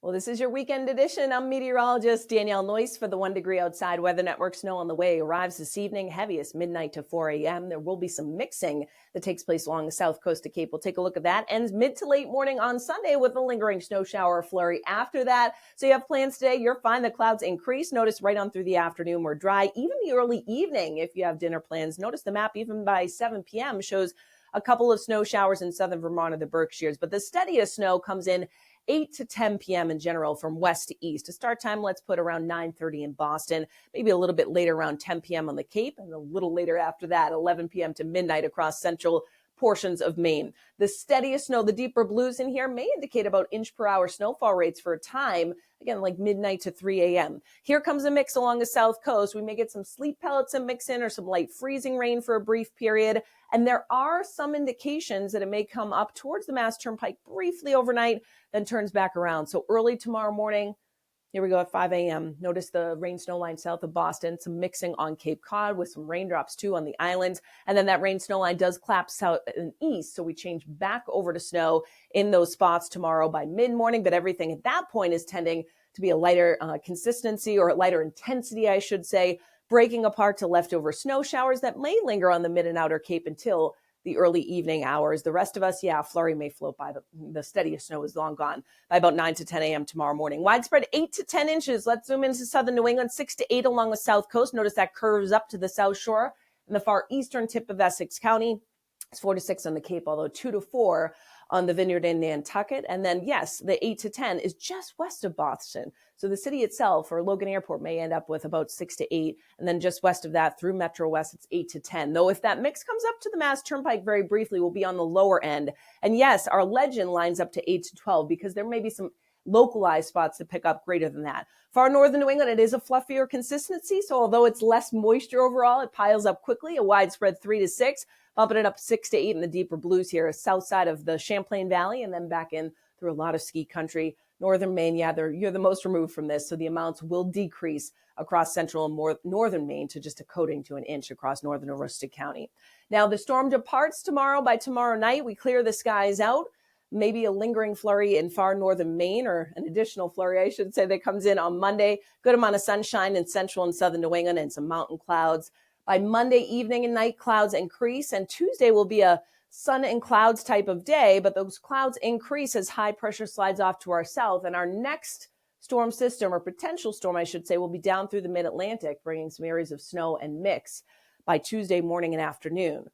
Well, this is your weekend edition. I'm meteorologist Danielle Noyes for the 1 Degree Outside Weather Network. Snow on the way arrives this evening, heaviest midnight to 4 a.m. There will be some mixing that takes place along the south coast of Cape. We'll take a look at that. Ends mid to late morning on Sunday with a lingering snow shower or flurry after that. So you have plans today. You're fine. The clouds increase. Notice right on through the afternoon we're dry. Even the early evening, if you have dinner plans, notice the map even by 7 p.m. shows a couple of snow showers in southern Vermont or the Berkshires. But the steadiest snow comes in 8 to 10 p.m. in general from west to east. To start time, let's put around 9:30 in Boston, maybe a little bit later around 10 p.m. on the Cape, and a little later after that, 11 p.m. to midnight across central portions of Maine. The steadiest snow, the deeper blues in here may indicate about inch per hour snowfall rates for a time, again, like midnight to 3 a.m. Here comes a mix along the south coast. We may get some sleet pellets and mix in or some light freezing rain for a brief period. And there are some indications that it may come up towards the Mass Turnpike briefly overnight, then turns back around. So early tomorrow morning, here we go at 5 a.m. Notice the rain snow line south of Boston, some mixing on Cape Cod with some raindrops too on the islands. And then that rain snow line does collapse south and east. So we change back over to snow in those spots tomorrow by mid-morning. But everything at that point is tending to be a lighter consistency or a lighter intensity, I should say, breaking apart to leftover snow showers that may linger on the mid and outer Cape until the early evening hours. The rest of us, flurry may float by. The steadiest snow is long gone by about 9 to 10 a.m. tomorrow morning. Widespread 8 to 10 inches. Let's zoom into southern New England, 6 to 8 along the south coast. Notice that curves up to the south shore and the far eastern tip of Essex County. It's 4 to 6 on the Cape, although 2 to 4 on the Vineyard and Nantucket. And then, yes, the 8 to 10 is just west of Boston. So the city itself or Logan Airport may end up with about 6 to 8. And then just west of that through Metro West, it's 8 to 10. Though if that mix comes up to the Mass Turnpike very briefly, we'll be on the lower end. And yes, our legend lines up to 8 to 12 because there may be some localized spots to pick up greater than that. Far northern New England, it is a fluffier consistency. So although it's less moisture overall, it piles up quickly, a widespread 3 to 6. Bumping it up 6 to 8 in the deeper blues here, south side of the Champlain Valley, and then back in through a lot of ski country. Northern Maine, you're the most removed from this, so the amounts will decrease across central and northern Maine to just a coating to an inch across northern Aroostook County. Now, the storm departs tomorrow. By tomorrow night, we clear the skies out. Maybe a lingering flurry in far northern Maine, or an additional flurry, I should say, that comes in on Monday. Good amount of sunshine in central and southern New England and some mountain clouds. By Monday evening and night, clouds increase, and Tuesday will be a sun and clouds type of day, but those clouds increase as high pressure slides off to our south, and our next storm system, or potential storm, I should say, will be down through the mid-Atlantic, bringing some areas of snow and mix by Tuesday morning and afternoon.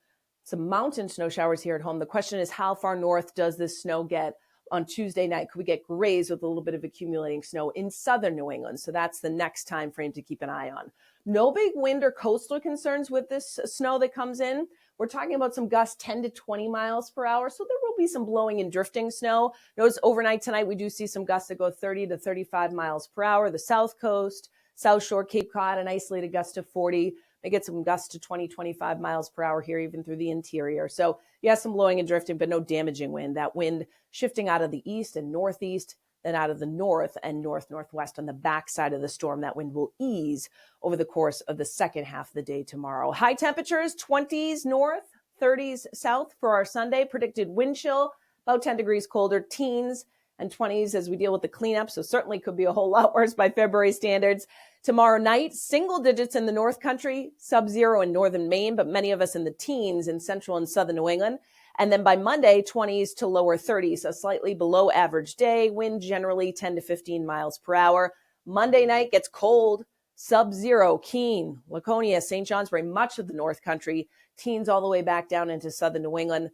Some mountain snow showers here at home. The question is, how far north does this snow get on Tuesday night? Could we get grays with a little bit of accumulating snow in southern New England? So that's the next time frame to keep an eye on. No big wind or coastal concerns with this snow that comes in. We're talking about some gusts 10 to 20 miles per hour. So there will be some blowing and drifting snow. Notice overnight tonight, we do see some gusts that go 30 to 35 miles per hour. The south coast, South Shore, Cape Cod, an isolated gust of 40. May get some gusts to 20, 25 miles per hour here, even through the interior. So yes, some blowing and drifting, but no damaging wind. That wind shifting out of the east and northeast, then out of the north and north-northwest on the backside of the storm. That wind will ease over the course of the second half of the day tomorrow. High temperatures, 20s north, 30s south for our Sunday. Predicted wind chill, about 10 degrees colder, teens and 20s as we deal with the cleanup. So certainly could be a whole lot worse by February standards. Tomorrow night, single digits in the North Country, sub-zero in northern Maine, but many of us in the teens in central and southern New England. And then by Monday, 20s to lower 30s, a slightly below average day. Wind generally 10 to 15 miles per hour. Monday night gets cold, sub-zero, Keene, Laconia, St. Johnsbury, much of the North Country, teens all the way back down into southern New England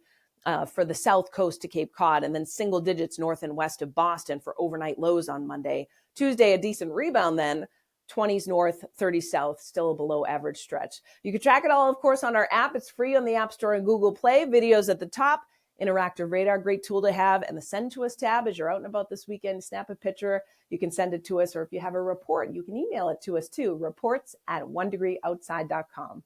for the south coast to Cape Cod, and then single digits north and west of Boston for overnight lows on Monday. Tuesday, a decent rebound then. 20s north, 30s south, still a below average stretch. You can track it all, of course, on our app. It's free on the App Store and Google Play. Videos at the top, interactive radar, great tool to have. And the Send to Us tab, as you're out and about this weekend, snap a picture. You can send it to us, or if you have a report, you can email it to us too. Reports@onedegreeoutside.com.